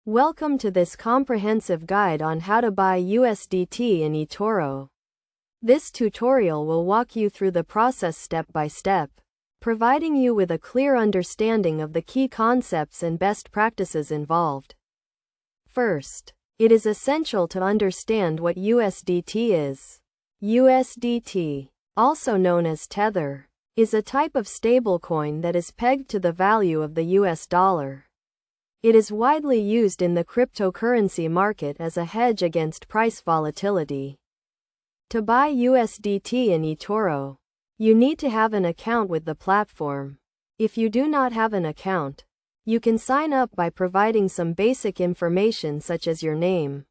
Welcome to this comprehensive guide on how to buy USDT in Etoro. This tutorial will walk you through the process step by step, providing you with a clear understanding of the key concepts and best practices involved. First, it is essential to understand what USDT is. USDT, also known as Tether, is a type of stablecoin that is pegged to the value of the US dollar. It is widely used in the cryptocurrency market as a hedge against price volatility. To buy USDT in Etoro, you need to have an account with the platform. If you do not have an account, you can sign up by providing some basic information such as your name,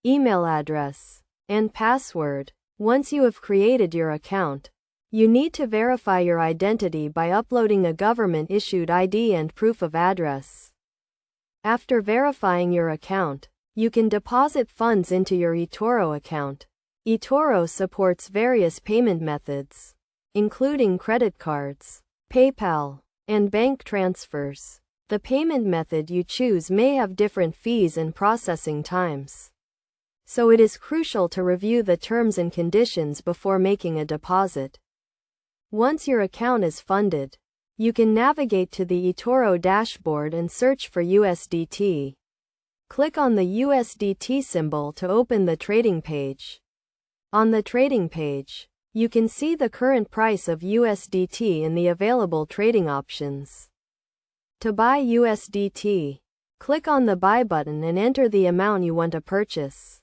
email address, and password. Once you have created your account, you need to verify your identity by uploading a government-issued ID and proof of address. After verifying your account, you can deposit funds into your Etoro account. Etoro supports various payment methods, including credit cards, PayPal, and bank transfers. The payment method you choose may have different fees and processing times, so it is crucial to review the terms and conditions before making a deposit. Once your account is funded, you can navigate to the Etoro dashboard and search for USDT. Click on the USDT symbol to open the trading page. On the trading page, you can see the current price of USDT and the available trading options. To buy USDT, click on the Buy button and enter the amount you want to purchase.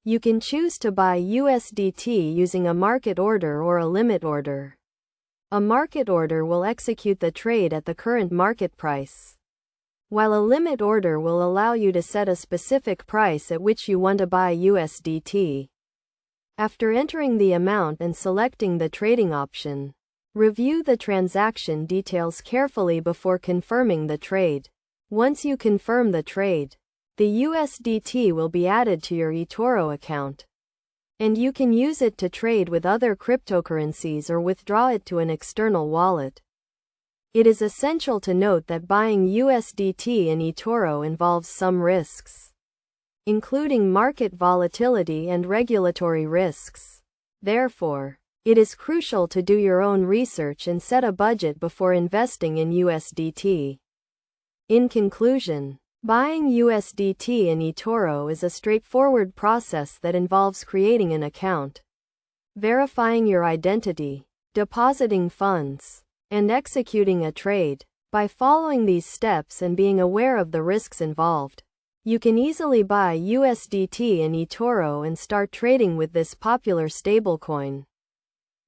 You can choose to buy USDT using a market order or a limit order. A market order will execute the trade at the current market price, while a limit order will allow you to set a specific price at which you want to buy USDT. After entering the amount and selecting the trading option, review the transaction details carefully before confirming the trade. Once you confirm the trade, the USDT will be added to your Etoro account, and you can use it to trade with other cryptocurrencies or withdraw it to an external wallet. It is essential to note that buying USDT in Etoro involves some risks, including market volatility and regulatory risks. Therefore, it is crucial to do your own research and set a budget before investing in USDT. In conclusion, buying USDT in Etoro is a straightforward process that involves creating an account, verifying your identity, depositing funds, and executing a trade. By following these steps and being aware of the risks involved, you can easily buy USDT in Etoro and start trading with this popular stablecoin.